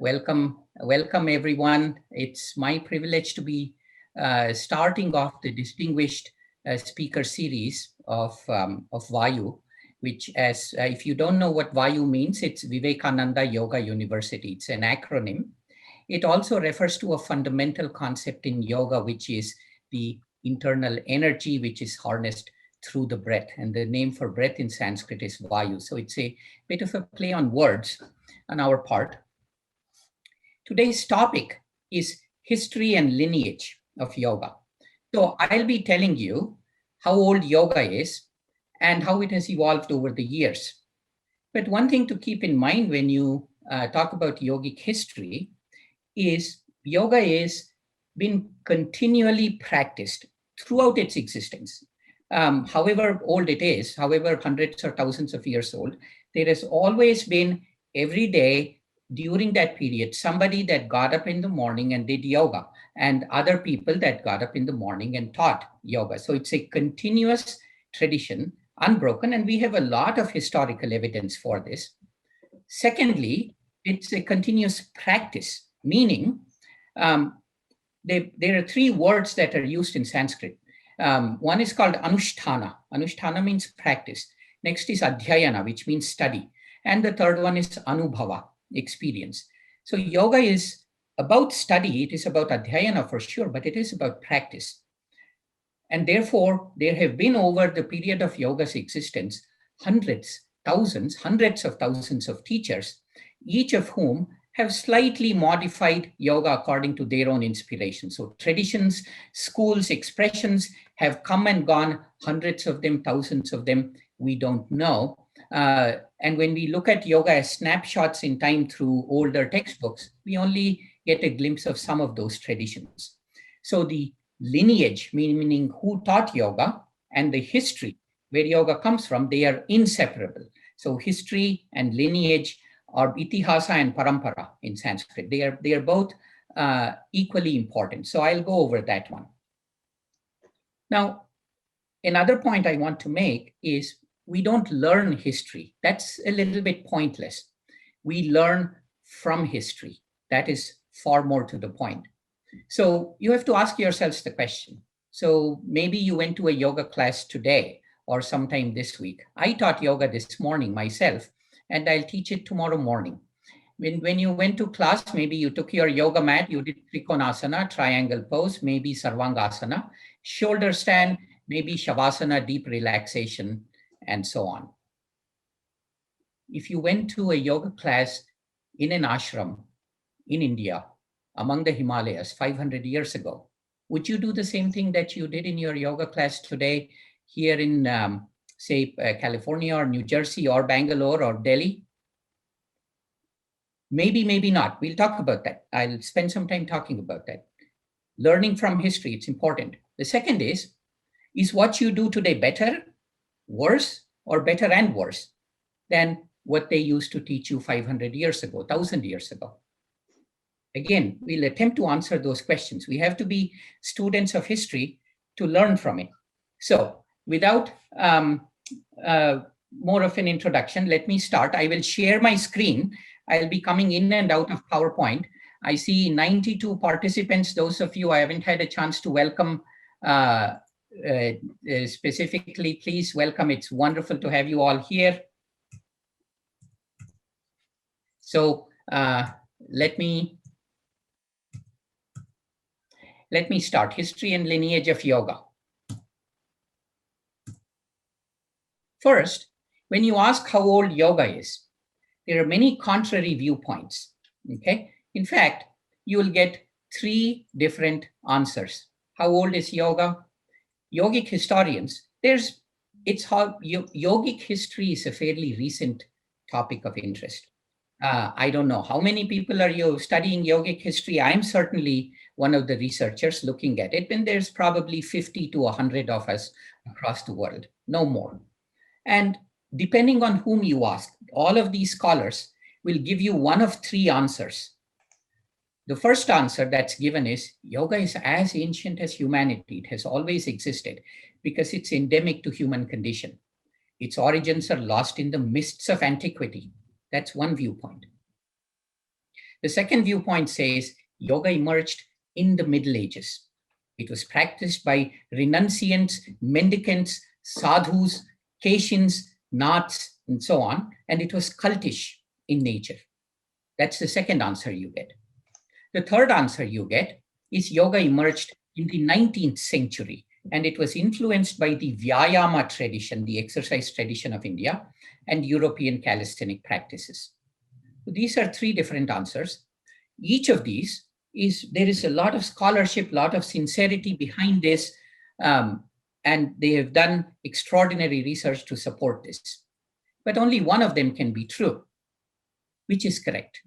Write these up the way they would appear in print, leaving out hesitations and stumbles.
Welcome everyone. It's my privilege to be starting off the distinguished speaker series of Vayu, which if you don't know what Vayu means, it's Vivekananda Yoga University. It's an acronym. It also refers to a fundamental concept in yoga, which is the internal energy, which is harnessed through the breath. And the name for breath in Sanskrit is Vayu. So it's a bit of a play on words on our part. Today's topic is history and lineage of yoga. So I'll be telling you how old yoga is and how it has evolved over the years. But one thing to keep in mind when you talk about yogic history is yoga is been continually practiced throughout its existence. However old it is, however hundreds or thousands of years old, there has always been every day during that period, somebody that got up in the morning and did yoga, and other people that got up in the morning and taught yoga. So it's a continuous tradition, unbroken, and we have a lot of historical evidence for this. Secondly, it's a continuous practice, meaning there are three words that are used in Sanskrit. One is called anusthana. Anusthana means practice. Next is adhyana, which means study. And the third one is anubhava, experience. So yoga is about study, it is about adhyana for sure, but it is about practice. And therefore, there have been over the period of yoga's existence, hundreds of thousands of teachers, each of whom have slightly modified yoga according to their own inspiration. So traditions, schools, expressions have come and gone, hundreds of them, thousands of them, we don't know. And when we look at yoga as snapshots in time through older textbooks, we only get a glimpse of some of those traditions. So the lineage, meaning who taught yoga, and the history, where yoga comes from, they are inseparable. So history and lineage are itihasa and parampara in Sanskrit. They are both equally important. So I'll go over that one. Now, another point I want to make is we don't learn history. That's a little bit pointless. We learn from history. That is far more to the point. So you have to ask yourselves the question. So maybe you went to a yoga class today or sometime this week. I taught yoga this morning myself, and I'll teach it tomorrow morning. When you went to class, maybe you took your yoga mat, you did trikonasana, triangle pose, maybe sarvangasana, shoulder stand, maybe shavasana, deep relaxation, and so on. If you went to a yoga class in an ashram in India, among the Himalayas 500 years ago, would you do the same thing that you did in your yoga class today here in, say, California or New Jersey or Bangalore or Delhi? Maybe, maybe not. We'll talk about that. I'll spend some time talking about that. Learning from history, it's important. The second is what you do today better, worse, or better and worse than what they used to teach you 500 years ago, 1,000 years ago? Again, we'll attempt to answer those questions. We have to be students of history to learn from it. So without more of an introduction, let me start. I will share my screen. I'll be coming in and out of PowerPoint. I see 92 participants. Those of you I haven't had a chance to welcome specifically, please welcome. It's wonderful to have you all here. So let me start. History and lineage of yoga. First, when you ask how old yoga is, there are many contrary viewpoints, okay? In fact, you will get three different answers. How old is yoga? Yogic historians, yogic history is a fairly recent topic of interest. I don't know how many people are you studying yogic history. I'm certainly one of the researchers looking at it, and there's probably 50 to 100 of us across the world, no more. And depending on whom you ask, all of these scholars will give you one of three answers. The first answer that's given is yoga is as ancient as humanity. It has always existed because it's endemic to human condition. Its origins are lost in the mists of antiquity. That's one viewpoint. The second viewpoint says yoga emerged in the Middle Ages. It was practiced by renunciants, mendicants, sadhus, Caitians, Naths, and so on, and it was cultish in nature. That's the second answer you get. The third answer you get is yoga emerged in the 19th century, and it was influenced by the Vyayama tradition, the exercise tradition of India, and European calisthenic practices. So these are three different answers. Each of these there is a lot of scholarship, lot of sincerity behind this, and they have done extraordinary research to support this. But only one of them can be true. Which is correct?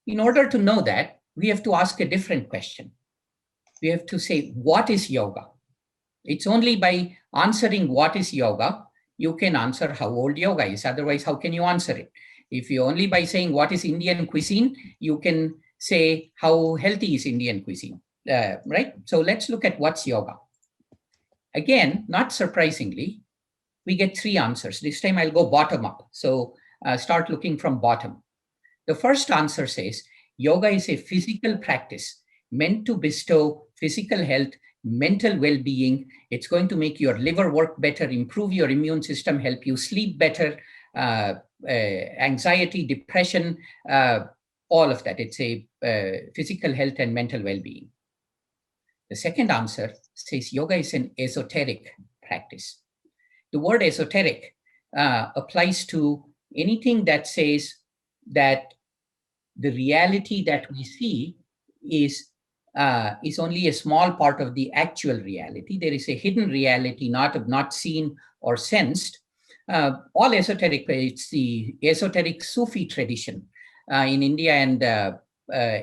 In order to know that, we have to ask a different question. We have to say, what is yoga? It's only by answering what is yoga, you can answer how old yoga is. Otherwise, how can you answer it? If you only by saying what is Indian cuisine, you can say how healthy is Indian cuisine, right? So let's look at what's yoga. Again, not surprisingly, we get three answers. This time I'll go bottom up. So start looking from bottom. The first answer says, yoga is a physical practice meant to bestow physical health, mental well-being. It's going to make your liver work better, improve your immune system, help you sleep better, anxiety, depression, all of that. It's a physical health and mental well-being. The second answer says yoga is an esoteric practice. The word esoteric applies to anything that says that the reality that we see is only a small part of the actual reality. There is a hidden reality, not seen or sensed. All esoteric, it's the esoteric Sufi tradition in India and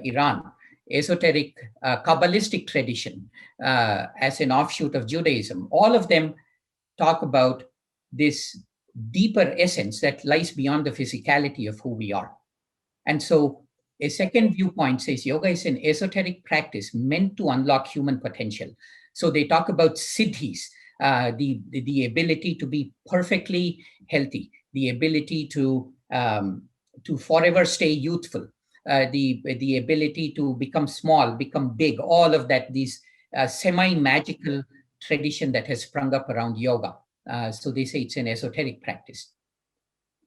Iran, esoteric Kabbalistic tradition as an offshoot of Judaism. All of them talk about this deeper essence that lies beyond the physicality of who we are. And so a second viewpoint says yoga is an esoteric practice meant to unlock human potential. So they talk about siddhis, the ability to be perfectly healthy, the ability to forever stay youthful, the ability to become small, become big, all of that, these semi-magical tradition that has sprung up around yoga. So they say it's an esoteric practice.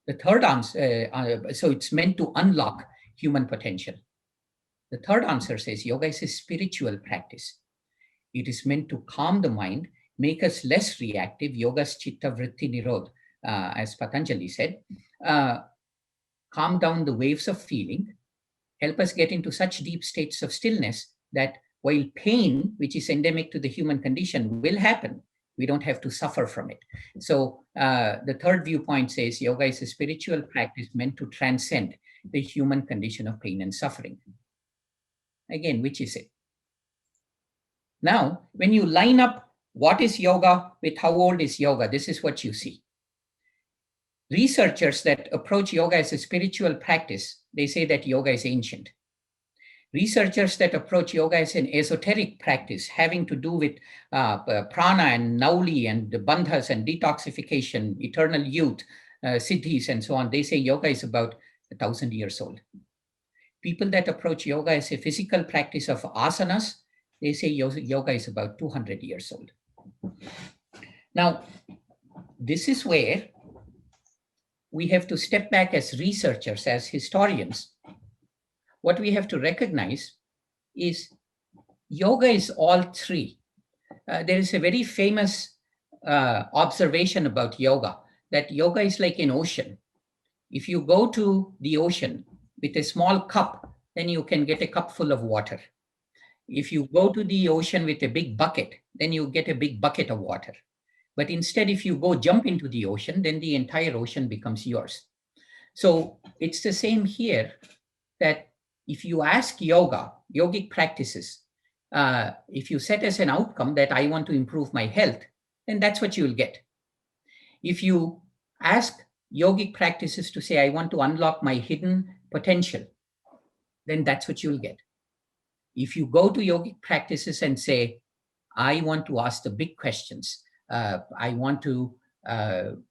The third answer, so it's meant to unlock human potential. The third answer says yoga is a spiritual practice. It is meant to calm the mind, make us less reactive, yoga's chitta vritti nirodh, as Patanjali said, calm down the waves of feeling, help us get into such deep states of stillness that while pain, which is endemic to the human condition, will happen, we don't have to suffer from it. So the third viewpoint says yoga is a spiritual practice meant to transcend the human condition of pain and suffering. Again, which is it? Now, when you line up what is yoga with how old is yoga, this is what you see. Researchers that approach yoga as a spiritual practice, they say that yoga is ancient. Researchers that approach yoga as an esoteric practice having to do with prana and nauli and the bandhas and detoxification, eternal youth, siddhis and so on, they say yoga is about 1,000 years old. People that approach yoga as a physical practice of asanas, they say yoga is about 200 years old. Now, this is where we have to step back as researchers, as historians. What we have to recognize is yoga is all three. There is a very famous observation about yoga, that yoga is like an ocean. If you go to the ocean with a small cup, then you can get a cup full of water. If you go to the ocean with a big bucket, then you get a big bucket of water. But instead, if you go jump into the ocean, then the entire ocean becomes yours. So it's the same here, that if you ask yogic practices, if you set as an outcome that I want to improve my health, then that's what you will get. If you ask yogic practices to say, I want to unlock my hidden potential, then that's what you'll get. If you go to yogic practices and say, I want to ask the big questions, I want to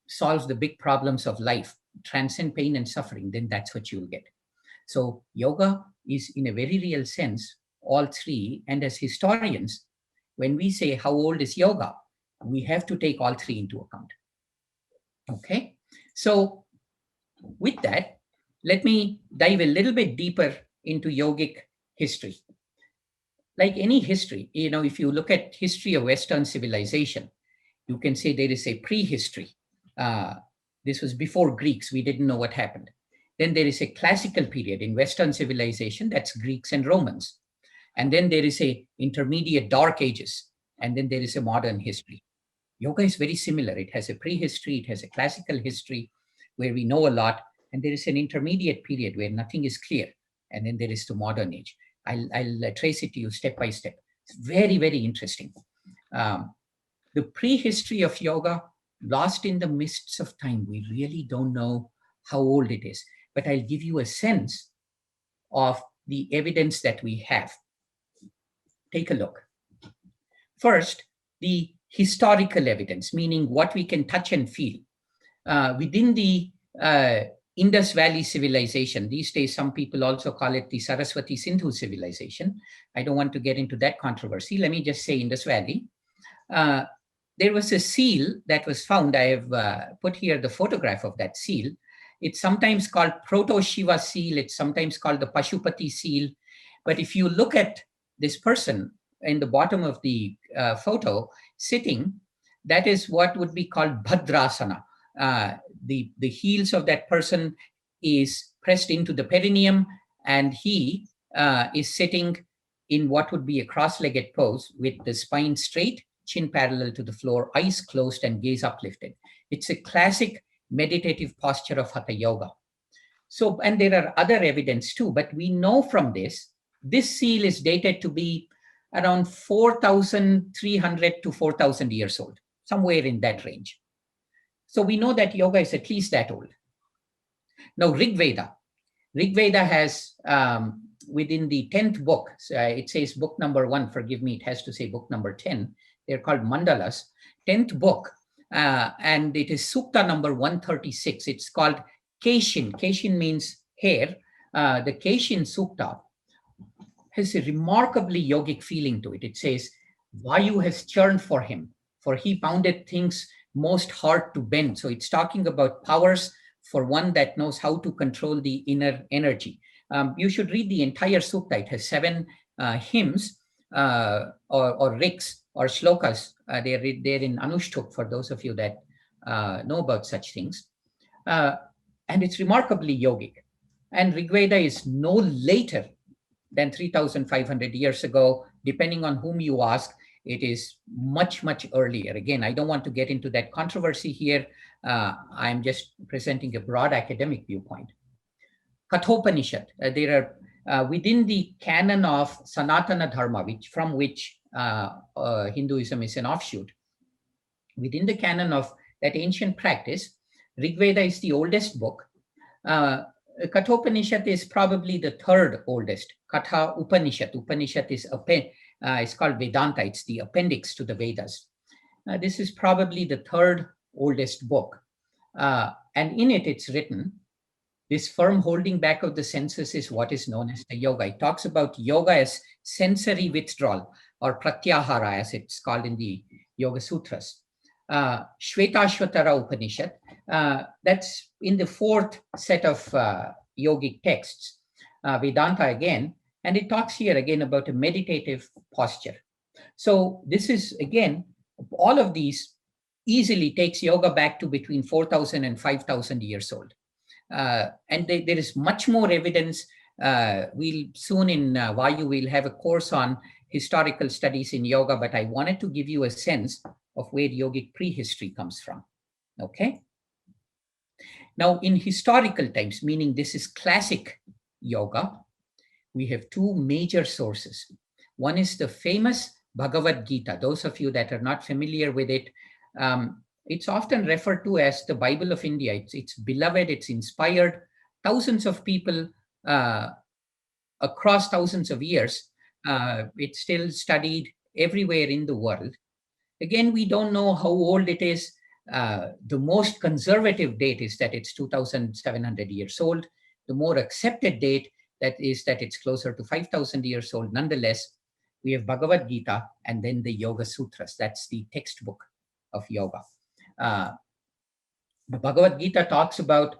solve the big problems of life, transcend pain and suffering, then that's what you'll get. So yoga is, in a very real sense, all three. And as historians, when we say how old is yoga, we have to take all three into account. Okay, so with that, let me dive a little bit deeper into yogic history. Like any history, if you look at history of Western civilization, you can say there is a prehistory. This was before Greeks. We didn't know what happened. Then there is a classical period in Western civilization, that's Greeks and Romans. And then there is a intermediate dark ages. And then there is a modern history. Yoga is very similar. It has a prehistory, it has a classical history where we know a lot, and there is an intermediate period where nothing is clear. And then there is the modern age. I'll trace it to you step by step. It's very, very interesting. The prehistory of yoga, lost in the mists of time. We really don't know how old it is, but I'll give you a sense of the evidence that we have. Take a look. First, the historical evidence, meaning what we can touch and feel. Within the Indus Valley civilization, these days some people also call it the Saraswati Sindhu civilization. I don't want to get into that controversy. Let me just say Indus Valley. There was a seal that was found. I have put here the photograph of that seal. It's sometimes called Proto-Shiva seal. It's sometimes called the Pashupati seal. But if you look at this person in the bottom of the photo sitting, that is what would be called Bhadrasana. The heels of that person is pressed into the perineum, and he is sitting in what would be a cross-legged pose with the spine straight, chin parallel to the floor, eyes closed, and gaze uplifted. It's a classic meditative posture of hatha yoga. So, and there are other evidence too, but we know from this seal is dated to be around 4,300 to 4,000 years old, somewhere in that range. So we know that yoga is at least that old. Now, Rig Veda has, within the 10th book, it says book number 1, forgive me, it has to say book number 10. They're called mandalas, 10th book, and it is Sukta number 136. It's called Keishin. Keishin means hair. The Keishin Sukta has a remarkably yogic feeling to it. It says, Vayu has churned for him, for he pounded things most hard to bend. So it's talking about powers for one that knows how to control the inner energy. You should read the entire sukta. It has 7 hymns or riks or shlokas. They're in Anushtuk for those of you that know about such things. And it's remarkably yogic. And Rig Veda is no later than 3,500 years ago. Depending on whom you ask, it is much, much earlier. Again, I don't want to get into that controversy here. I'm just presenting a broad academic viewpoint. Kathopanishad, there are within the canon of Sanatana Dharma, from which Hinduism is an offshoot. Within the canon of that ancient practice, Rig Veda is the oldest book. Kathopanishad is probably the 3rd oldest. Katha Upanishad. Upanishad is it's called Vedanta. It's the appendix to the Vedas. This is probably the 3rd oldest book. And in it, it's written, this firm holding back of the senses is what is known as the yoga. It talks about yoga as sensory withdrawal, or pratyahara, as it's called in the Yoga Sutras. Shvetashvatara Upanishad, that's in the 4th set of yogic texts. Vedanta again, and it talks here again about a meditative posture. So this is, again, all of these easily takes yoga back to between 4,000 and 5,000 years old. And there is much more evidence. We'll soon in Vayu, we'll have a course on historical studies in yoga, but I wanted to give you a sense of where yogic prehistory comes from, okay? Now, in historical times, meaning this is classic yoga, we have 2 major sources. One is the famous Bhagavad Gita. Those of you that are not familiar with it, it's often referred to as the Bible of India. It's beloved, it's inspired. Thousands of people across thousands of years, it's still studied everywhere in the world. Again, we don't know how old it is. The most conservative date is that it's 2,700 years old. The more accepted date that is that it's closer to 5,000 years old. Nonetheless, we have Bhagavad Gita and then the Yoga Sutras. That's the textbook of yoga. The Bhagavad Gita talks about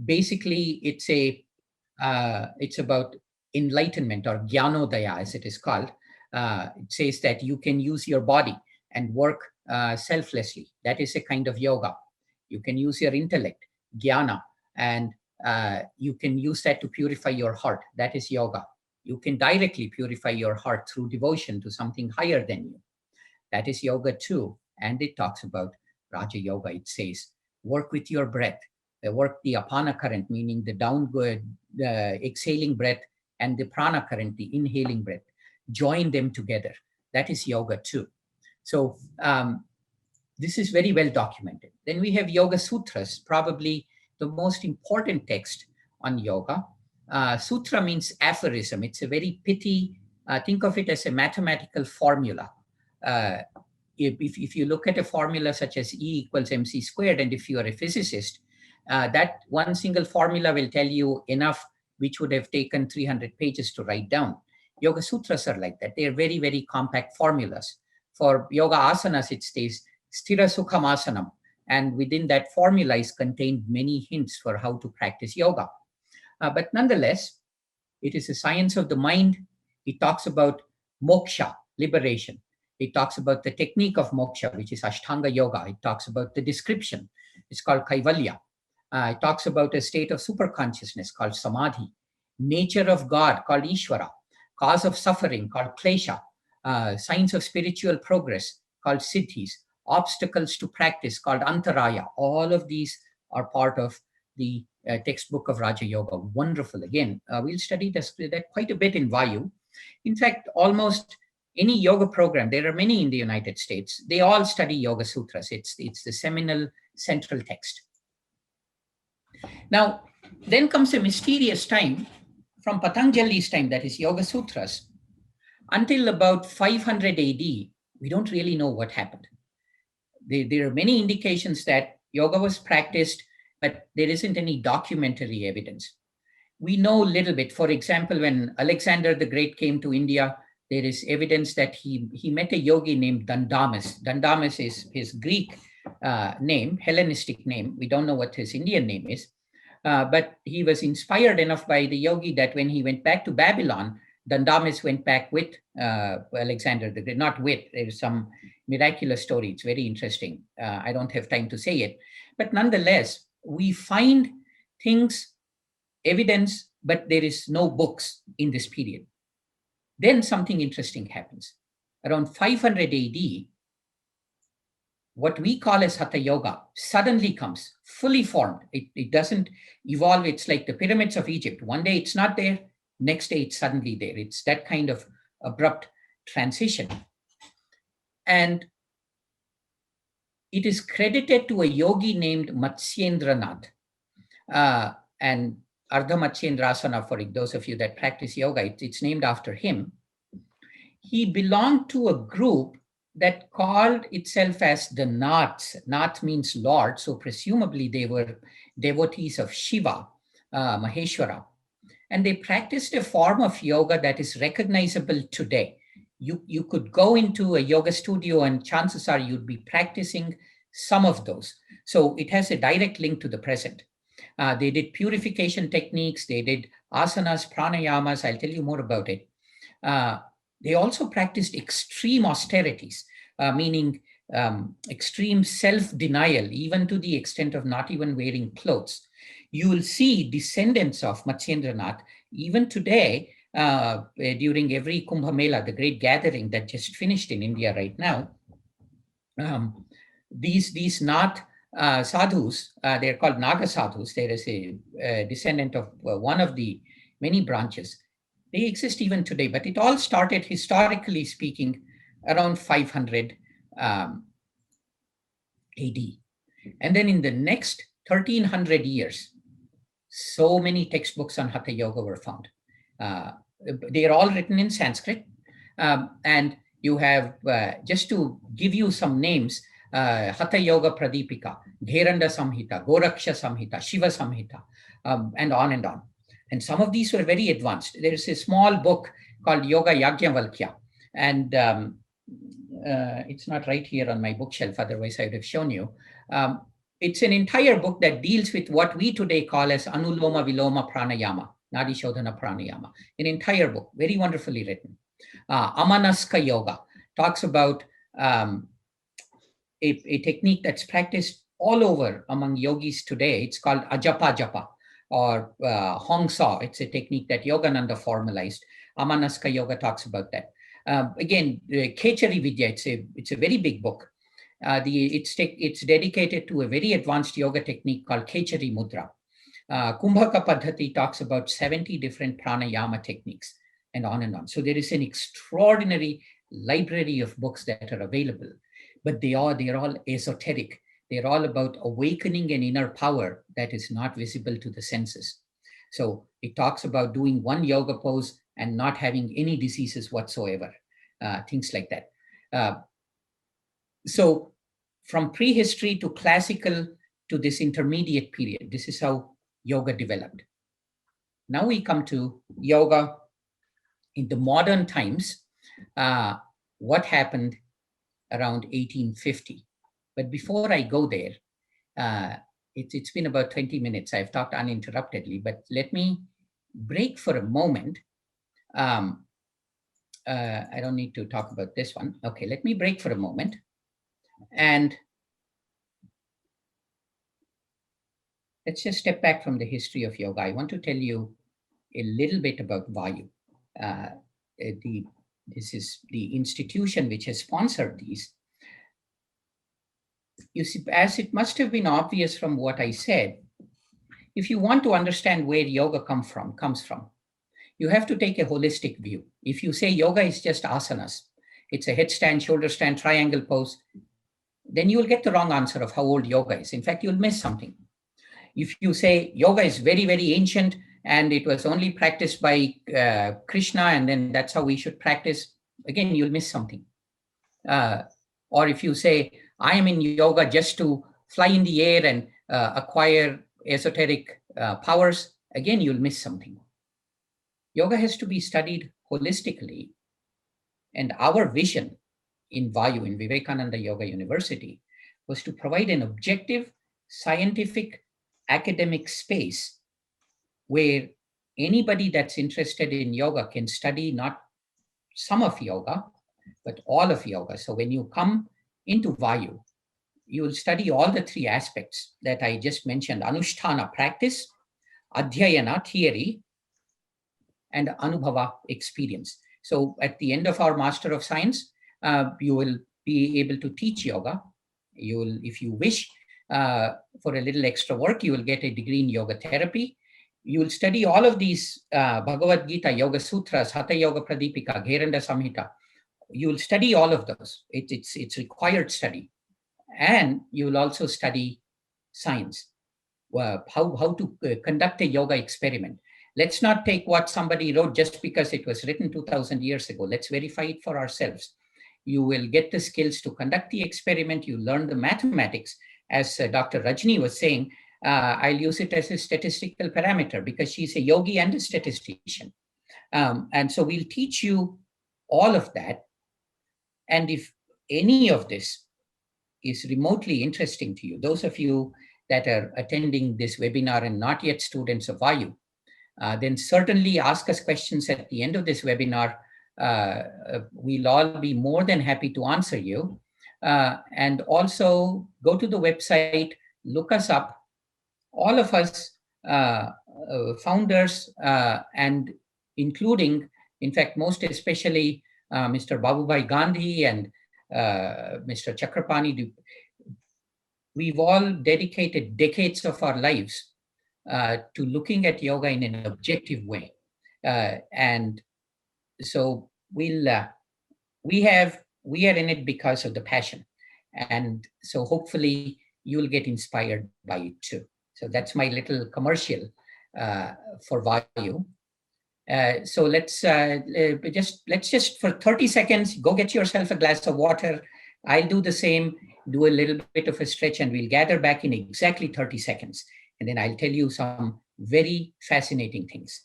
basically it's about enlightenment, or jnanodaya as it is called. It says that you can use your body and work selflessly. That is a kind of yoga. You can use your intellect, jnana, and you can use that to purify your heart. That is yoga. You can directly purify your heart through devotion to something higher than you. That is yoga too. And it talks about Raja Yoga. It says, work with your breath. Work the apana current, meaning the downward exhaling breath, and the prana current, the inhaling breath. Join them together. That is yoga too. So this is very well documented. Then we have Yoga Sutras, probably the most important text on yoga. Sutra means aphorism. It's a very pithy, think of it as a mathematical formula. If you look at a formula such as E equals mc squared, and if you are a physicist, that one single formula will tell you enough, which would have taken 300 pages to write down. Yoga Sutras are like that. They are very, very compact formulas. For yoga asanas, it stays sthira sukham asanam. And within that formula is contained many hints for how to practice yoga. But nonetheless, it is a science of the mind. It talks about moksha, liberation. It talks about the technique of moksha, which is Ashtanga Yoga. It talks about the description. It's called Kaivalya. It talks about a state of superconsciousness called Samadhi. Nature of God called Ishvara. Cause of suffering called Klesha. Signs of spiritual progress called Siddhis. Obstacles to practice called Antaraya. All of these are part of the textbook of Raja Yoga. Wonderful. Again, we'll study that quite a bit in Vayu. In fact, almost any yoga program, there are many in the United States, they all study Yoga Sutras. It's the seminal central text. Now, then comes a mysterious time from Patanjali's time, that is Yoga Sutras, until about 500 AD. We don't really know what happened. There are many indications that yoga was practiced, but there isn't any documentary evidence. We know a little bit. For example, when Alexander the Great came to India, there is evidence that he met a yogi named Dandamas. Dandamas is his Greek name, Hellenistic name. We don't know what his Indian name is. But he was inspired enough by the yogi that when he went back to Babylon, Dandamas went back with Alexander the Great. Not with, there's some miraculous story. It's very interesting. I don't have time to say it. But nonetheless, we find things, evidence, but there is no books in this period. Then something interesting happens. Around 500 AD, what we call as Hatha Yoga suddenly comes, fully formed. It doesn't evolve. It's like the pyramids of Egypt. One day it's not there, next day it's suddenly there. It's that kind of abrupt transition. And it is credited to a yogi named Matsyendranath. And Ardha Matsyendrasana, for those of you that practice yoga, it's named after him. He belonged to a group that called itself as the Naths. Nath means Lord, so presumably they were devotees of Shiva, Maheshwara. And they practiced a form of yoga that is recognizable today. You could go into a yoga studio and chances are you'd be practicing some of those. So it has a direct link to the present. They did purification techniques, they did asanas, pranayamas, I'll tell you more about it. They also practiced extreme austerities, meaning extreme self-denial, even to the extent of not even wearing clothes. You will see descendants of Matsyendranath, even today, during every Kumbh Mela, the great gathering that just finished in India right now. These Nath sadhus, they're called Naga sadhus. There is a descendant of one of the many branches. They exist even today, but it all started, historically speaking, around 500 AD. And then in the next 1300 years, so many textbooks on Hatha Yoga were found. They are all written in Sanskrit. And you have, just to give you some names, Hatha Yoga Pradipika, Dheranda Samhita, Goraksha Samhita, Shiva Samhita, and on and on. And some of these were very advanced. There's a small book called Yoga Yajnavalkya, and it's not right here on my bookshelf, otherwise I would have shown you. It's an entire book that deals with what we today call as Anuloma Viloma Pranayama, Nadi Shodhana Pranayama, an entire book, very wonderfully written. Amanaska Yoga talks about a technique that's practiced all over among yogis today. It's called Ajapa Japa or Hong Sa. It's a technique that Yogananda formalized. Amanaska Yoga talks about that. Again, Kechari Vidya, it's a very big book. It's dedicated to a very advanced yoga technique called Kechari Mudra. Kumbhaka Paddhati talks about 70 different pranayama techniques and on and on. So there is an extraordinary library of books that are available, but they are all esoteric. They're all about awakening an inner power that is not visible to the senses. So it talks about doing one yoga pose and not having any diseases whatsoever, things like that. So from prehistory to classical to this intermediate period, this is how yoga developed. Now we come to yoga in the modern times. What happened around 1850? But before I go there, it's been about 20 minutes. I've talked uninterruptedly, but let me break for a moment. I don't need to talk about this one. Okay, let me break for a moment. And let's just step back from the history of yoga. I want to tell you a little bit about Vayu. This is the institution which has sponsored these. You see, as it must have been obvious from what I said, if you want to understand where yoga comes from, you have to take a holistic view. If you say yoga is just asanas, it's a headstand, shoulder stand, triangle pose, then you will get the wrong answer of how old yoga is. In fact, you'll miss something. If you say yoga is very, very ancient and it was only practiced by Krishna and then that's how we should practice, again, you'll miss something. Or if you say, I am in yoga just to fly in the air and acquire esoteric powers, again, you'll miss something. Yoga has to be studied holistically. And our vision in Vayu, in Vivekananda Yoga University, was to provide an objective, scientific, academic space where anybody that's interested in yoga can study not some of yoga, but all of yoga. So when you come into Vayu, you will study all the three aspects that I just mentioned: Anushtana, practice; Adhyayana, theory; and Anubhava, experience. So at the end of our Master of Science, you will be able to teach yoga. You will, if you wish, for a little extra work, you will get a degree in yoga therapy. You will study all of these Bhagavad Gita, Yoga Sutras, Hatha Yoga Pradipika, Gheranda Samhita. You will study all of those. It's required study. And you will also study science, how to conduct a yoga experiment. Let's not take what somebody wrote just because it was written 2,000 years ago. Let's verify it for ourselves. You will get the skills to conduct the experiment. You learn the mathematics. As Dr. Rajni was saying, I'll use it as a statistical parameter because she's a yogi and a statistician. And so we'll teach you all of that. And if any of this is remotely interesting to you, those of you that are attending this webinar and not yet students of Vayu, then certainly ask us questions at the end of this webinar. We'll all be more than happy to answer you. And also go to the website, look us up. All of us founders and including, in fact, most especially Mr. Babubhai Gandhi and Mr. Chakrapani, we've all dedicated decades of our lives to looking at yoga in an objective way. And so we are in it because of the passion. And so hopefully you'll get inspired by it too. So that's my little commercial for Vayu. So let's just for 30 seconds, go get yourself a glass of water. I'll do the same, do a little bit of a stretch, and we'll gather back in exactly 30 seconds. And then I'll tell you some very fascinating things.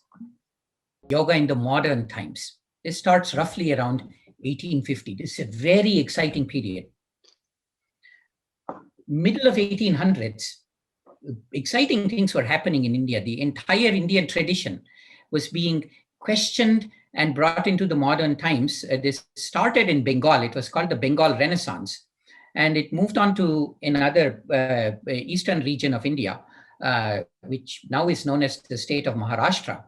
Yoga in the modern times. This starts roughly around 1850. This is a very exciting period. Middle of 1800s, exciting things were happening in India. The entire Indian tradition was being questioned and brought into the modern times. This started in Bengal. It was called the Bengal Renaissance. And it moved on to another eastern region of India, which now is known as the state of Maharashtra.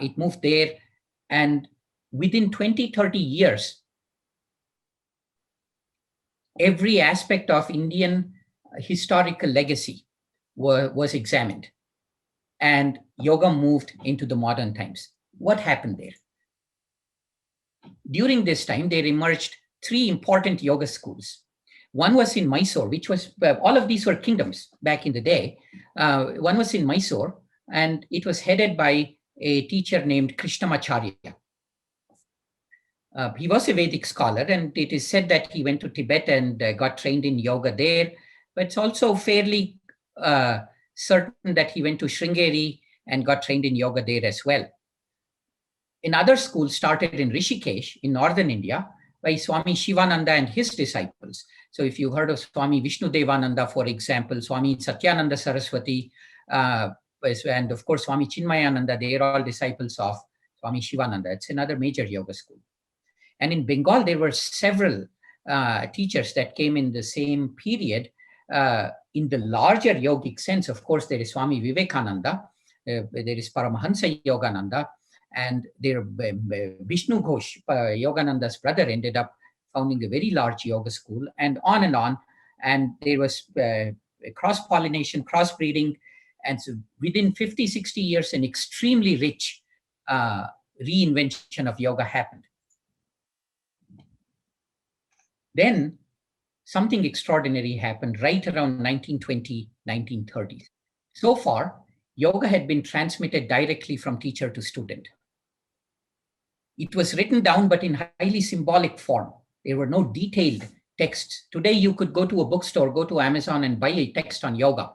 It moved there, and within 20, 30 years, every aspect of Indian historical legacy was examined, and yoga moved into the modern times. What happened there? During this time, there emerged three important yoga schools. One was in Mysore, which was, all of these were kingdoms back in the day. One was in Mysore, and it was headed by a teacher named Krishnamacharya. He was a Vedic scholar, and it is said that he went to Tibet and got trained in yoga there. But it's also fairly certain that he went to Sringeri and got trained in yoga there as well. Another school started in Rishikesh in northern India by Swami Shivananda and his disciples. So if you've heard of Swami Vishnu Devananda, for example, Swami Satyananda Saraswati, and of course Swami Chinmayananda, they are all disciples of Swami Shivananda. It's another major yoga school. And in Bengal, there were several teachers that came in the same period. In the larger yogic sense, of course, there is Swami Vivekananda, there is Paramahansa Yogananda, and there Vishnu Ghosh, Yogananda's brother, ended up founding a very large yoga school, and on and on. And there was cross-pollination, cross-breeding, and so within 50, 60 years, an extremely rich reinvention of yoga happened. Then something extraordinary happened right around 1920, 1930s. So far, yoga had been transmitted directly from teacher to student. It was written down, but in highly symbolic form. There were no detailed texts. Today, you could go to a bookstore, go to Amazon and buy a text on yoga.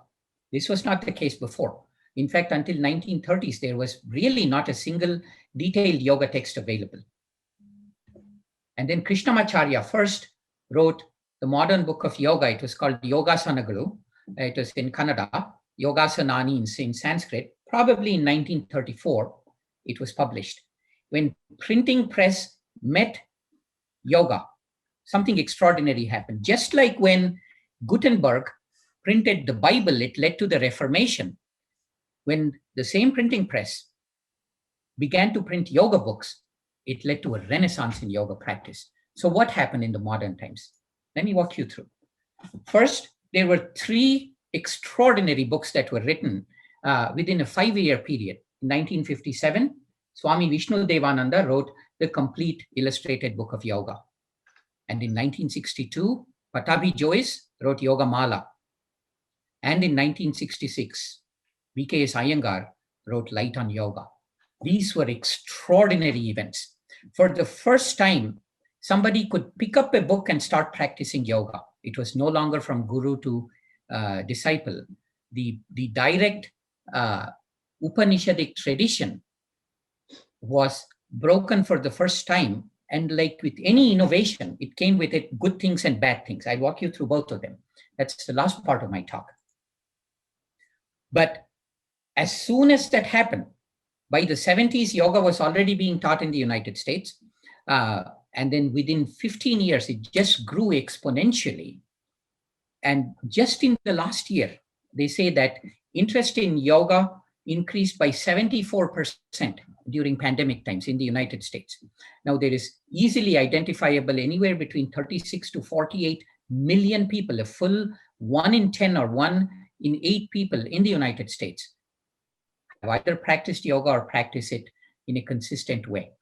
This was not the case before. In fact, until 1930s, there was really not a single detailed yoga text available. And then Krishnamacharya first wrote the modern book of yoga. It was called Yogasana Guru. It was in Kannada, Yogasanani in Sanskrit. Probably in 1934, it was published. When printing press met yoga, something extraordinary happened. Just like when Gutenberg printed the Bible, it led to the Reformation. When the same printing press began to print yoga books, it led to a renaissance in yoga practice. So what happened in the modern times? Let me walk you through. First, there were three extraordinary books that were written within a 5-year period. In 1957, Swami Vishnu Devananda wrote the complete illustrated book of yoga. And in 1962, Pattabhi Jois wrote Yoga Mala. And in 1966, V.K.S. Iyengar wrote Light on Yoga. These were extraordinary events. For the first time, somebody could pick up a book and start practicing yoga. It was no longer from guru to disciple. The direct Upanishadic tradition was broken for the first time. And like with any innovation, it came with it good things and bad things. I'll walk you through both of them. That's the last part of my talk. But as soon as that happened, by the 70s, yoga was already being taught in the United States. And then within 15 years, it just grew exponentially. And just in the last year, they say that interest in yoga increased by 74% during pandemic times in the United States. Now, there is easily identifiable anywhere between 36 to 48 million people, a full 1 in 10 or 1 in 8 people in the United States have either practiced yoga or practice it in a consistent way.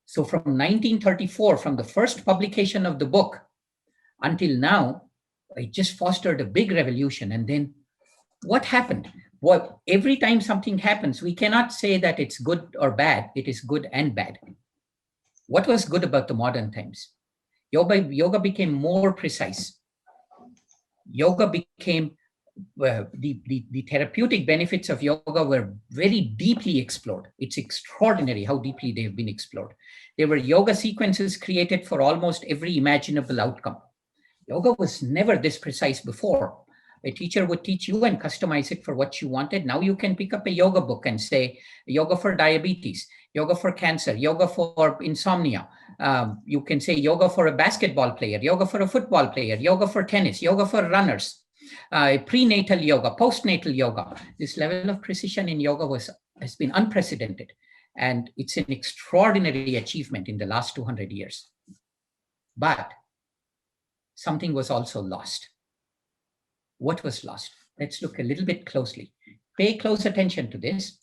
So from 1934, from the first publication of the book until now, it just fostered a big revolution. And then what happened? Well, every time something happens, we cannot say that it's good or bad. It is good and bad. What was good about the modern times? Yoga became more precise. Yoga became the therapeutic benefits of yoga were very deeply explored. It's extraordinary how deeply they've been explored. There were yoga sequences created for almost every imaginable outcome. Yoga was never this precise before. A teacher would teach you and customize it for what you wanted. Now you can pick up a yoga book and say, yoga for diabetes, yoga for cancer, yoga for insomnia. You can say yoga for a basketball player, yoga for a football player, yoga for tennis, yoga for runners, prenatal yoga, postnatal yoga. This level of precision in yoga has been unprecedented. And it's an extraordinary achievement in the last 200 years. But something was also lost. What was lost? Let's look a little bit closely. Pay close attention to this.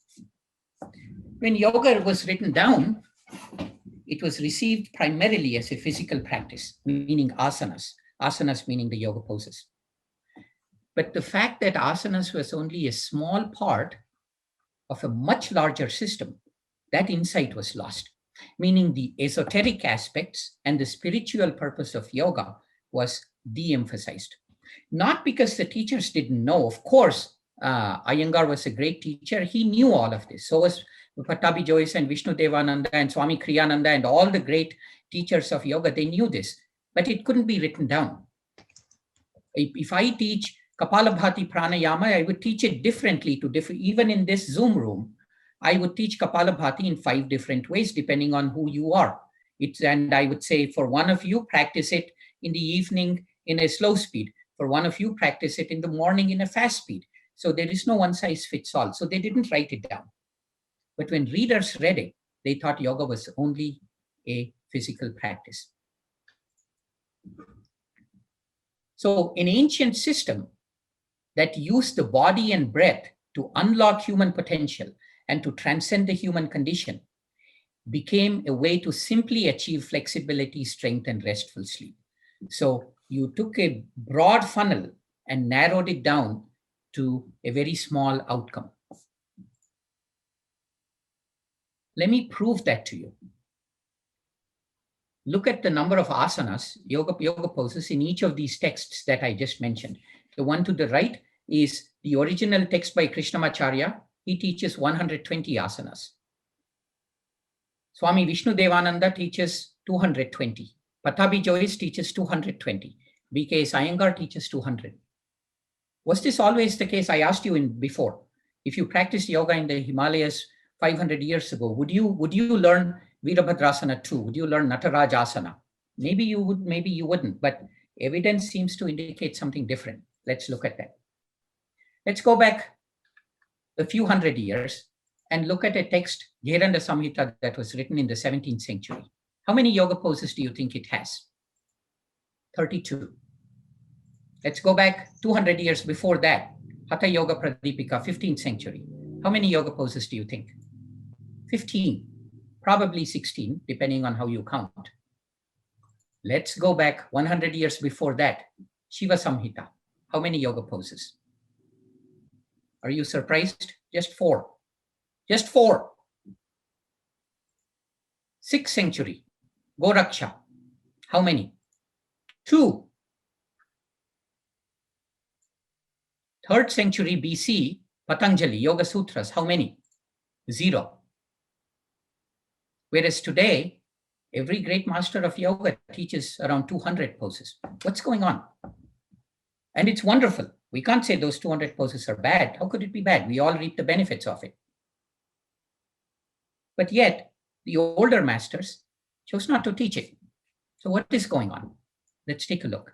When yoga was written down, it was received primarily as a physical practice, meaning asanas. Asanas meaning the yoga poses. But the fact that asanas was only a small part of a much larger system, that insight was lost, meaning the esoteric aspects and the spiritual purpose of yoga was de-emphasized. Not because the teachers didn't know. Of course, Iyengar was a great teacher. He knew all of this. So was Pattabhi Jois and Vishnu Devananda and Swami Kriyananda and all the great teachers of yoga. They knew this, but it couldn't be written down. If I teach Kapalabhati pranayama, I would teach it differently even in this Zoom room. I would teach Kapalabhati in 5 different ways, depending on who you are. And I would say, for one of you, practice it in the evening in a slow speed. For one of you, practice it in the morning in a fast speed. So there is no one size fits all. So they didn't write it down. But when readers read it, they thought yoga was only a physical practice. So an ancient system that used the body and breath to unlock human potential and to transcend the human condition became a way to simply achieve flexibility, strength, and restful sleep. So you took a broad funnel and narrowed it down to a very small outcome. Let me prove that to you. Look at the number of asanas, yoga poses in each of these texts that I just mentioned. The one to the right is the original text by Krishnamacharya. He teaches 120 asanas. Swami Vishnu Devananda teaches 220. Pattabhi Jois teaches 220. B.K.S. Iyengar teaches 200. Was this always the case? I asked you before. If you practiced yoga in the Himalayas 500 years ago, would you learn Virabhadrasana too? Would you learn Natarajasana? Maybe you would, maybe you wouldn't, but evidence seems to indicate something different. Let's look at that. Let's go back a few hundred years and look at a text, Gheranda Samhita, that was written in the 17th century. How many yoga poses do you think it has? 32. Let's go back 200 years before that, Hatha Yoga Pradipika, 15th century. How many yoga poses do you think? 15, probably 16, depending on how you count. Let's go back 100 years before that, Shiva Samhita. How many yoga poses? Are you surprised? Just 4. Just 4. 6th century, Goraksha. How many? 2. 3rd century BC, Patanjali, Yoga Sutras. How many? 0. Whereas today, every great master of yoga teaches around 200 poses. What's going on? And it's wonderful. We can't say those 200 poses are bad. How could it be bad? We all reap the benefits of it. But yet, the older masters chose not to teach it. So what is going on? Let's take a look.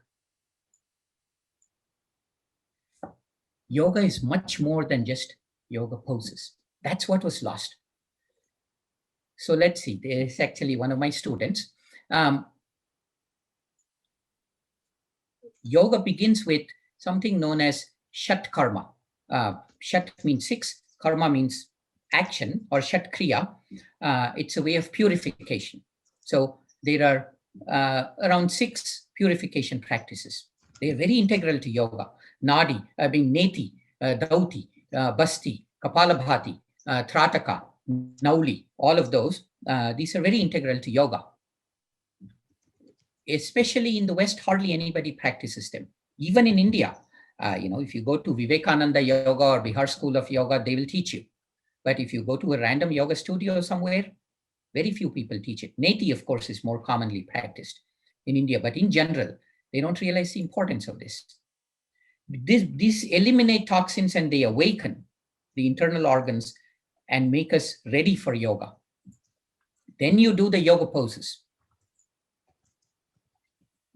Yoga is much more than just yoga poses. That's what was lost. So let's see. There's actually one of my students. Yoga begins with something known as Shat Karma. Shat means 6, Karma means action, or Shat Kriya. It's a way of purification. So there are around 6 purification practices. They are very integral to yoga. Nadi, Neti, Dauti, Basti, Kapalabhati, Trataka, Nauli, all of those, these are very integral to yoga. Especially in the West, hardly anybody practices them. Even in India, If you go to Vivekananda Yoga or Bihar School of Yoga, they will teach you. But if you go to a random yoga studio somewhere, very few people teach it. Neti, of course, is more commonly practiced in India, but in general, they don't realize the importance of this. These eliminate toxins and they awaken the internal organs and make us ready for yoga. Then you do the yoga poses.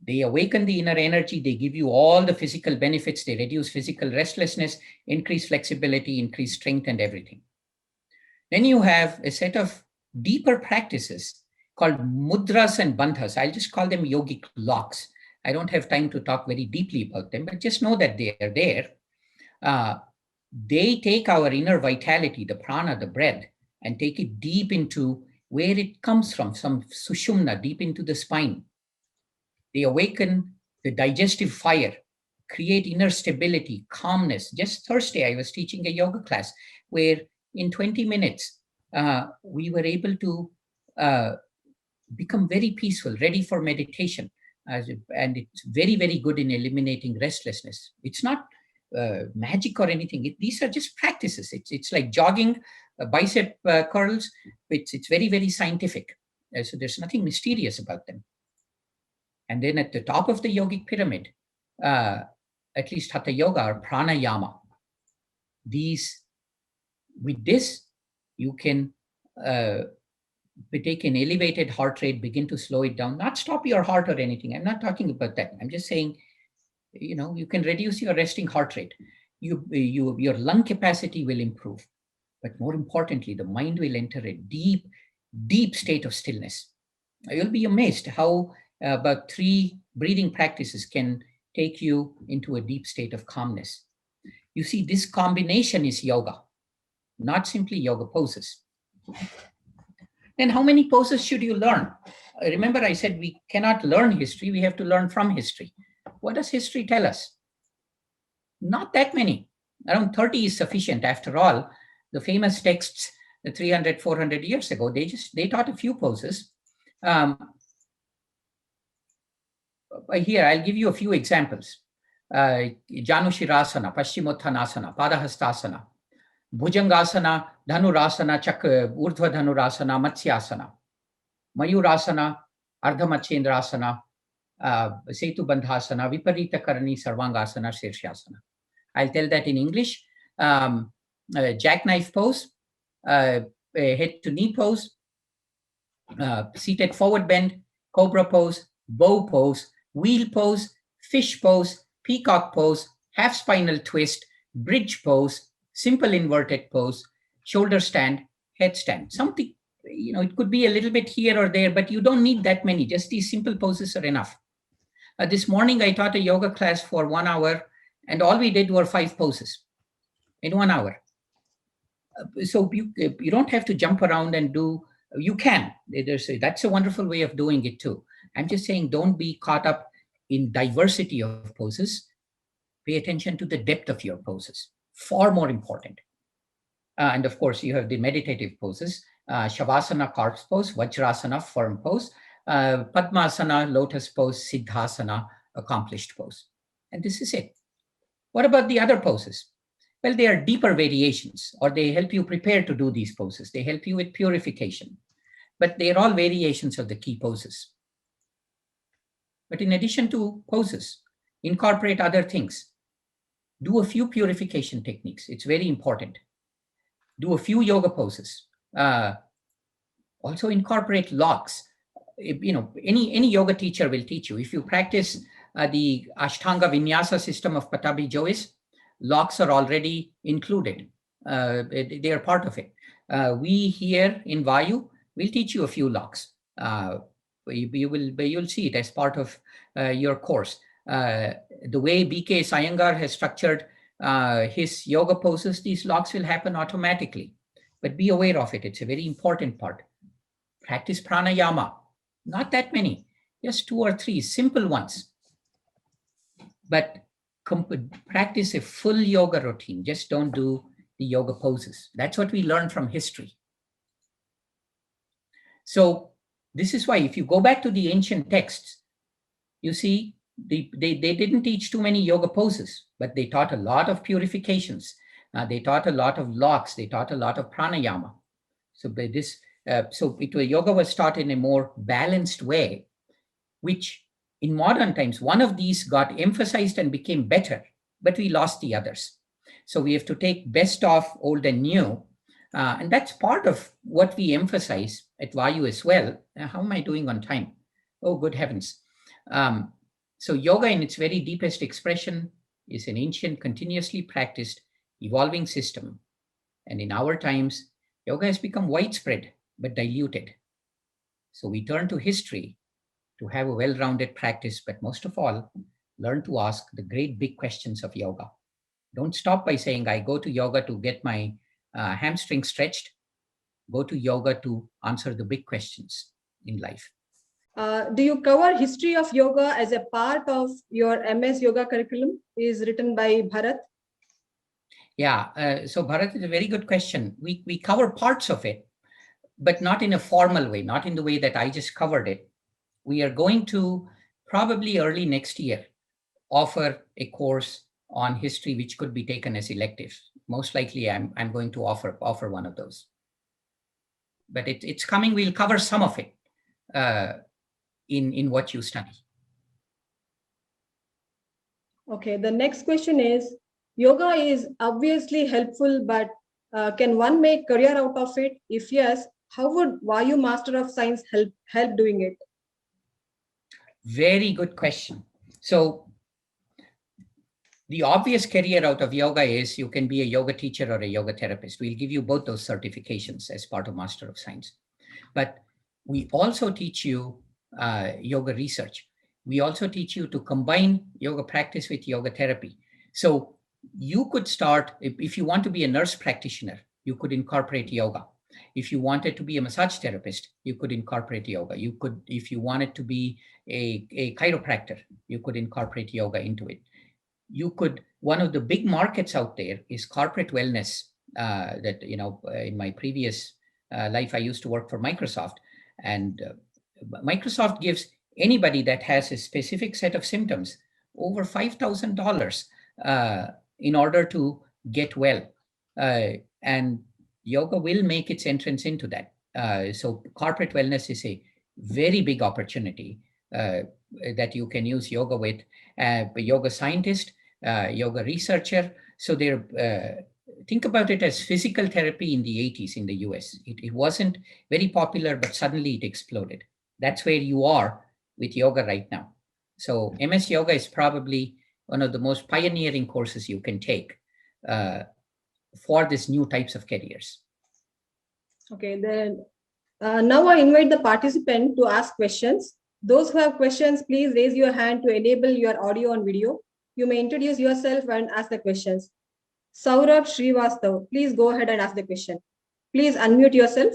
They awaken the inner energy. They give you all the physical benefits. They reduce physical restlessness, increase flexibility, increase strength and everything. Then you have a set of deeper practices called mudras and bandhas. I'll just call them yogic locks. I don't have time to talk very deeply about them, but just know that they are there. They take our inner vitality, the prana, the breath, and take it deep into where it comes from, some sushumna, deep into the spine. They awaken the digestive fire, create inner stability, calmness. Just Thursday, I was teaching a yoga class where in 20 minutes, we were able to become very peaceful, ready for meditation. And it's very, very good in eliminating restlessness. It's not magic or anything. These are just practices. It's like jogging, bicep curls. It's very, very scientific. So there's nothing mysterious about them. And then at the top of the yogic pyramid, at least hatha yoga or pranayama. With this, you can take an elevated heart rate, begin to slow it down, not stop your heart or anything. I'm not talking about that. I'm just saying, you can reduce your resting heart rate. Your lung capacity will improve. But more importantly, the mind will enter a deep, deep state of stillness. You'll be amazed how about 3 breathing practices can take you into a deep state of calmness. You see, this combination is yoga, not simply yoga poses. Then how many poses should you learn? Remember, I said we cannot learn history, we have to learn from history. What does history tell us? Not that many. Around 30 is sufficient. After all, the famous texts 300, 400 years ago, they taught a few poses. Here, I'll give you a few examples. Janushirasana, Paschimottanasana, Padahastasana, Bhujangasana, Dhanurasana, Urdhva Dhanurasana, Matsyasana, Mayurasana, Ardhamachendrasana, Setu Bandhasana, Viparita Karani, Sarvangasana, Shirshasana. I'll tell that in English. Jackknife pose, head to knee pose, seated forward bend, cobra pose, bow pose, wheel pose, fish pose, peacock pose, half spinal twist, bridge pose, simple inverted pose, shoulder stand, headstand. Something, it could be a little bit here or there, but you don't need that many. Just these simple poses are enough. This morning, I taught a yoga class for 1 hour, and all we did were 5 poses in 1 hour. So you don't have to jump around and do, you can. That's a wonderful way of doing it too. I'm just saying, don't be caught up in diversity of poses. Pay attention to the depth of your poses. Far more important. And of course, you have the meditative poses. Shavasana, corpse pose. Vajrasana, firm pose. Padmasana, lotus pose. Siddhasana, accomplished pose. And this is it. What about the other poses? Well, they are deeper variations, or they help you prepare to do these poses. They help you with purification. But they are all variations of the key poses. But in addition to poses, incorporate other things. Do a few purification techniques. It's very important. Do a few yoga poses. Also incorporate locks. Any yoga teacher will teach you. If you practice the Ashtanga Vinyasa system of Patabi Jois, locks are already included. They are part of it. We here in Vayu will teach you a few locks. You'll see it as part of your course. The way BK Sayangar has structured his yoga poses, these locks will happen automatically. But be aware of it. It's a very important part. Practice pranayama. Not that many, just 2 or 3 simple ones. But practice a full yoga routine. Just don't do the yoga poses. That's what we learned from history. So this is why if you go back to the ancient texts, you see They didn't teach too many yoga poses, but they taught a lot of purifications. They taught a lot of locks. They taught a lot of pranayama. So by this, yoga was taught in a more balanced way, which in modern times, one of these got emphasized and became better, but we lost the others. So we have to take best of old and new. And that's part of what we emphasize at Vayu as well. How am I doing on time? Oh, good heavens. So yoga in its very deepest expression is an ancient, continuously practiced, evolving system. And in our times, yoga has become widespread but diluted. So we turn to history to have a well-rounded practice, but most of all, learn to ask the great big questions of yoga. Don't stop by saying, I go to yoga to get my hamstring stretched. Go to yoga to answer the big questions in life. Do you cover history of yoga as a part of your MS yoga curriculum? Is written by Bharat. Yeah, so Bharat is a very good question. We cover parts of it, but not in a formal way, not in the way that I just covered it. We are going to probably early next year offer a course on history, which could be taken as elective. Most likely I'm going to offer one of those. But it's coming, we'll cover some of it in what you study. Okay, the next question is, yoga is obviously helpful, but can one make career out of it? If yes, how would Vayu Master of Science help doing it? Very good question. So the obvious career out of yoga is you can be a yoga teacher or a yoga therapist. We'll give you both those certifications as part of Master of Science. But we also teach you yoga research. We also teach you to combine yoga practice with yoga therapy. So you could start, if you want to be a nurse practitioner, you could incorporate yoga. If you wanted to be a massage therapist, you could incorporate yoga. You could, if you wanted to be a chiropractor, you could incorporate yoga into it. You could, one of the big markets out there is corporate wellness. That, you know, in my previous life, I used to work for Microsoft, and Microsoft gives anybody that has a specific set of symptoms over $5,000 in order to get well. And yoga will make its entrance into that. So corporate wellness is a very big opportunity that you can use yoga with. A yoga scientist, yoga researcher. So they're, think about it as physical therapy in the 80s in the US. It wasn't very popular, but suddenly it exploded. That's where you are with yoga right now. So MS Yoga is probably one of the most pioneering courses you can take for these new types of careers. Okay, then now I invite the participant to ask questions. Those who have questions, please raise your hand to enable your audio and video. You may introduce yourself and ask the questions. Saurabh Srivastav, please go ahead and ask the question. Please unmute yourself.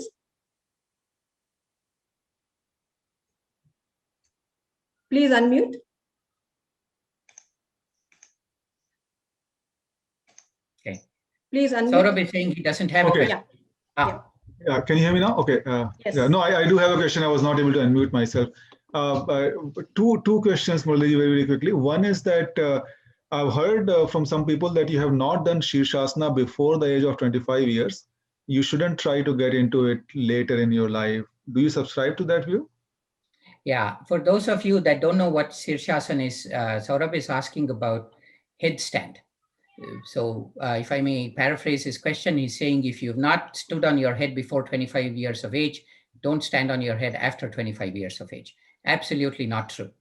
Please unmute. Okay. Please unmute. Saurabh is saying he doesn't have a question. Yeah. Can you hear me now? Okay. Yes. Yeah, no, I do have a question. I was not able to unmute myself. Two questions, Murali, very quickly. One is that I've heard from some people that you have not done Shirshasana before the age of 25 years. You shouldn't try to get into it later in your life. Do you subscribe to that view? Yeah, for those of you that don't know what Shirshasana is, Saurabh is asking about headstand. So if I may paraphrase his question, he's saying if you've not stood on your head before 25 years of age, don't stand on your head after 25 years of age. Absolutely not true.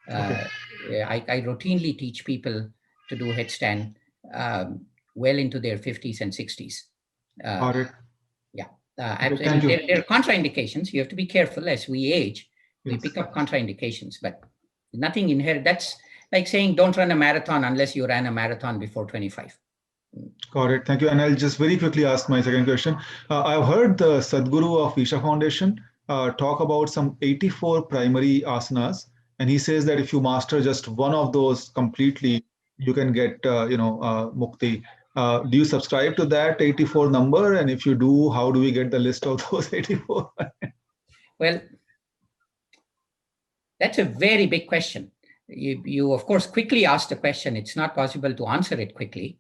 Okay. I routinely teach people to do headstand well into their 50s and 60s. Got it. Yeah. Thank you. There are contraindications. You have to be careful as we age. We pick up contraindications, but nothing inherent. That's like saying don't run a marathon unless you ran a marathon before 25. Got it. Thank you. And I'll just very quickly ask my second question. I've heard the Sadhguru of Isha Foundation talk about some 84 primary asanas. And he says that if you master just one of those completely, you can get, mukti. Do you subscribe to that 84 number? And if you do, how do we get the list of those 84? Well, that's a very big question. you of course quickly asked the question. It's not possible to answer it quickly.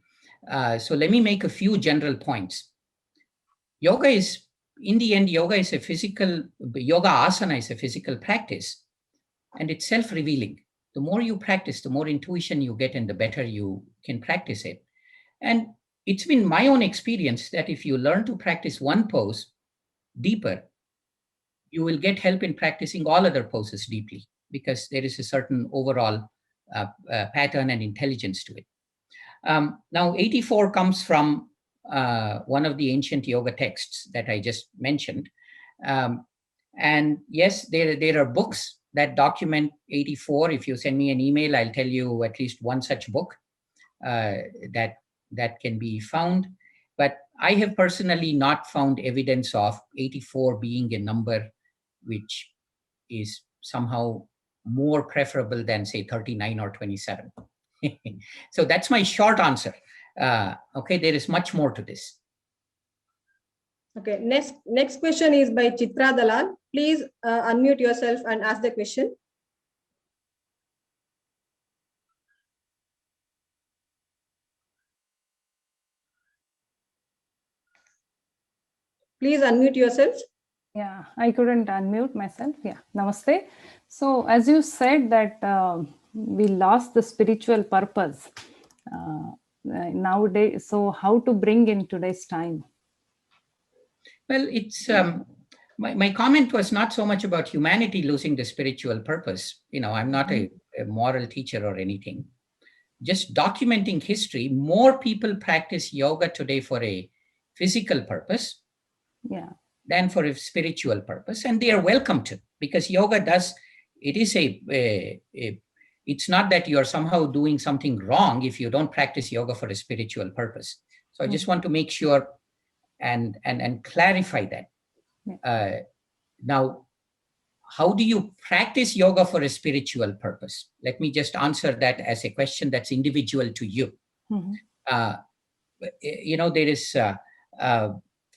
So let me make a few general points. Yoga is, in the end, yoga asana is a physical practice, and it's self-revealing. The more you practice, the more intuition you get and the better you can practice it. And it's been my own experience that if you learn to practice one pose deeper, you will get help in practicing all other poses deeply, because there is a certain overall pattern and intelligence to it. Now, 84 comes from one of the ancient yoga texts that I just mentioned. And yes, there are books that document 84. If you send me an email, I'll tell you at least one such book that can be found. But I have personally not found evidence of 84 being a number which is somehow more preferable than, say, 39 or 27. So that's my short answer. Okay, there is much more to this. Okay, next question is by Chitra Dalal. Please unmute yourself and ask the question. Please unmute yourself. Yeah, I couldn't unmute myself. Yeah, namaste. So as you said that we lost the spiritual purpose nowadays. So how to bring in today's time? Well, it's my comment was not so much about humanity losing the spiritual purpose. I'm not a moral teacher or anything. Just documenting history, more people practice yoga today for a physical purpose than for a spiritual purpose. And they are welcome to, because yoga it's not that you are somehow doing something wrong if you don't practice yoga for a spiritual purpose. So I just want to make sure and clarify that. Now, how do you practice yoga for a spiritual purpose? Let me just answer that as a question that's individual to you. There is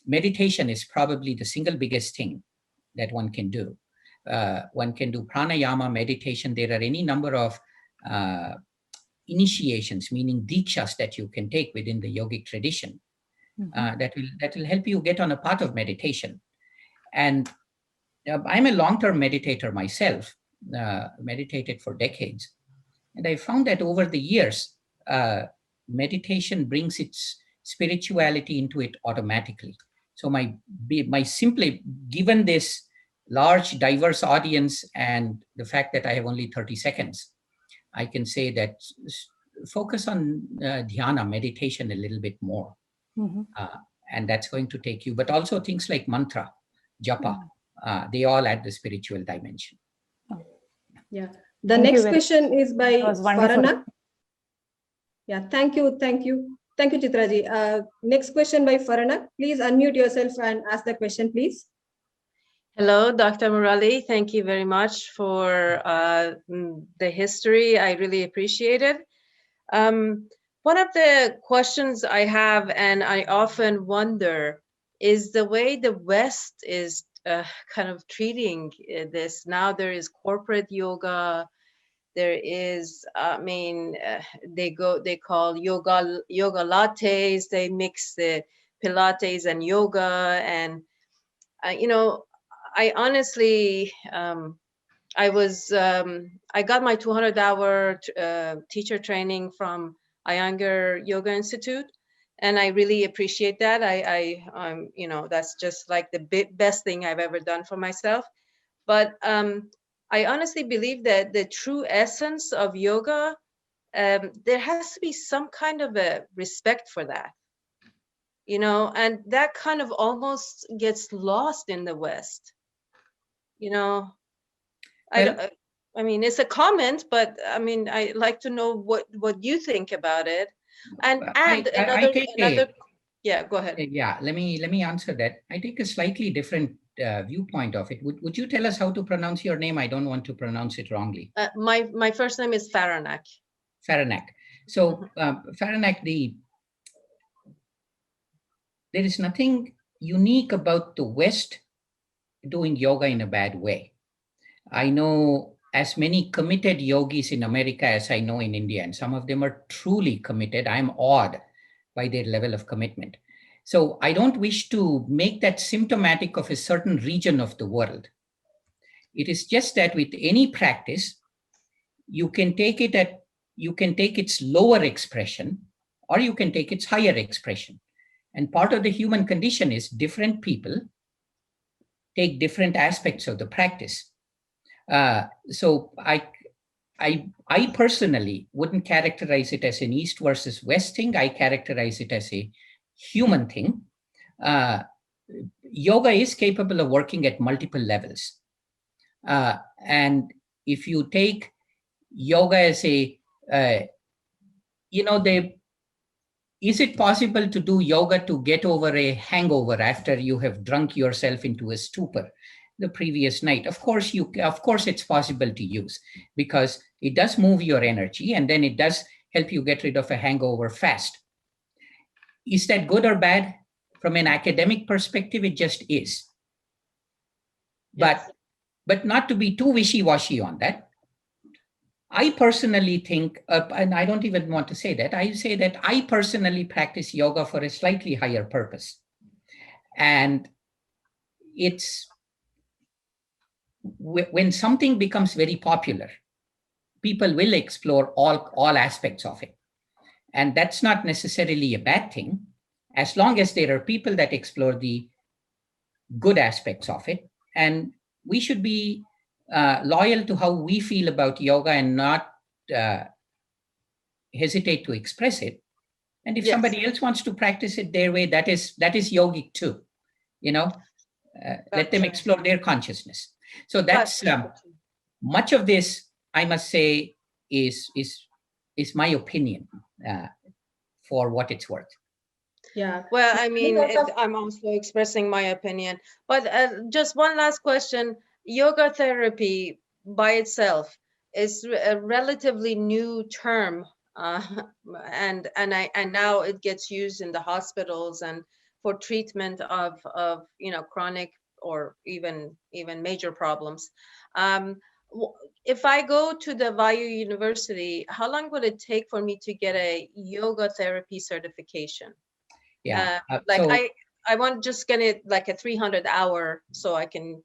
meditation is probably the single biggest thing that one can do. One can do pranayama meditation. There are any number of initiations, meaning dikshas, that you can take within the yogic tradition. That will help you get on a path of meditation. And I'm a long-term meditator myself, meditated for decades. And I found that over the years, meditation brings its spirituality into it automatically. So simply, given this large, diverse audience and the fact that I have only 30 seconds, I can say that focus on dhyana, meditation a little bit more. And that's going to take you, but also things like mantra, japa, they all add the spiritual dimension. Yeah. The next question is by Faranak. Yeah, thank you, Chitraji. Next question by Faranak. Please unmute yourself and ask the question, please. Hello, Dr. Murali. Thank you very much for the history. I really appreciate it. One of the questions I have, and I often wonder, is the way the West is kind of treating this. Now there is corporate yoga. There is, they call yoga lattes. They mix the Pilates and yoga, and I honestly, I got my 200-hour teacher training from Iyengar Yoga Institute, and I really appreciate that. That's just like the best thing I've ever done for myself. But I honestly believe that the true essence of yoga, there has to be some kind of a respect for that, and that kind of almost gets lost in the West. It's a comment, but I like to know what you think about it. And yeah, go ahead. Yeah, let me answer that. I take a slightly different viewpoint of it. Would you tell us how to pronounce your name? I don't want to pronounce it wrongly. My first name is Faranak. Faranak. So Faranak, there is nothing unique about the West doing yoga in a bad way. I know as many committed yogis in America as I know in India, and some of them are truly committed. I'm awed by their level of commitment. So I don't wish to make that symptomatic of a certain region of the world. It is just that with any practice, you can take its lower expression, or you can take its higher expression. And part of the human condition is different people take different aspects of the practice. So I personally wouldn't characterize it as an East versus West thing. I characterize it as a human thing. Yoga is capable of working at multiple levels. And if you take yoga as is it possible to do yoga to get over a hangover after you have drunk yourself into a stupor the previous night? Of course it's possible to use, because it does move your energy and then it does help you get rid of a hangover fast. Is that good or bad? From an academic perspective, it just is. Yes. But not to be too wishy-washy on that. I personally think, and I don't even want to say that, I say that I personally practice yoga for a slightly higher purpose. And it's when something becomes very popular, people will explore all aspects of it. And that's not necessarily a bad thing, as long as there are people that explore the good aspects of it. And we should be loyal to how we feel about yoga and not hesitate to express it. And if somebody else wants to practice it their way, that is yogic too. Let them explore their consciousness. So that's much of this, I must say, is my opinion for what it's worth. Yeah. Well, I mean, I'm also expressing my opinion. But just one last question. Yoga therapy by itself is a relatively new term, and now it gets used in the hospitals and for treatment of chronic or even major problems. If I go to the Vayu University, how long would it take for me to get a yoga therapy certification? Yeah, I want just get it like a 300 hour, so I can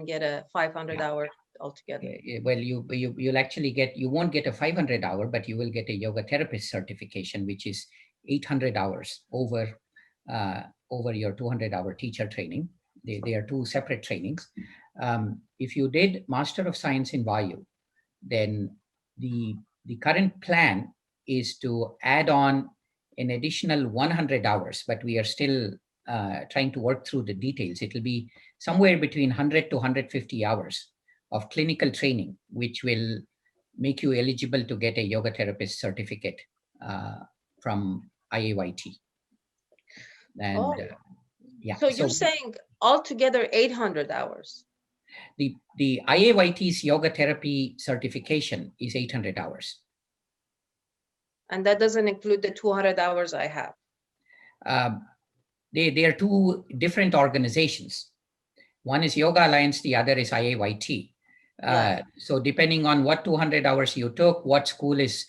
get a 500 hour altogether. Well, you'll actually you won't get a 500 hour, but you will get a yoga therapist certification, which is 800 hours over your 200-hour teacher training. They are two separate trainings. If you did Master of Science in Vayu, then the current plan is to add on an additional 100 hours, but we are still trying to work through the details. It will be somewhere between 100 to 150 hours of clinical training, which will make you eligible to get a yoga therapist certificate from IAYT. And so you're saying altogether 800 hours? The IAYT's yoga therapy certification is 800 hours. And that doesn't include the 200 hours I have? They are two different organizations. One is Yoga Alliance, the other is IAYT. So depending on what 200 hours you took, what school is,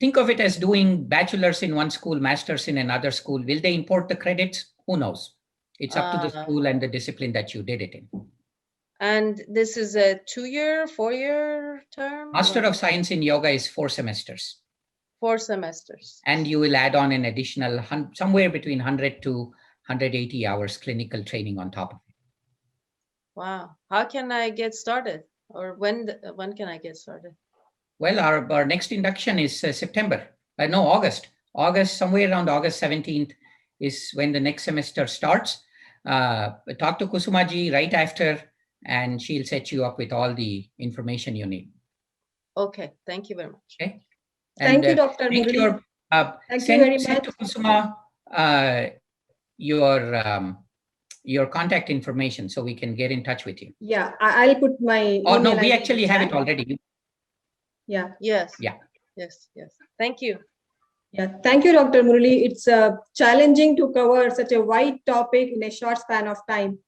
think of it as doing bachelor's in one school, master's in another school. Will they import the credits? Who knows? It's up to the school and the discipline that you did it in. And this is a 2-year, 4-year term? Master of Science in Yoga is 4 semesters. 4 semesters. And you will add on an additional somewhere between 100 to 180 hours clinical training on top of it. Wow. How can I get started? Or when can I get started? Well, our next induction is August. Somewhere around August 17th is when the next semester starts. Talk to Kusumaji right after, and she'll set you up with all the information you need. Okay. Thank you very much. Okay. Thank you, Dr. Murali. Thank you very much. Send to Kusuma your contact information so we can get in touch with you. Yeah, I'll put my. Oh no, we actually have it already. Yeah. Yes. Yeah. Yes. Thank you. Yeah, thank you, Dr. Murali. It's challenging to cover such a wide topic in a short span of time.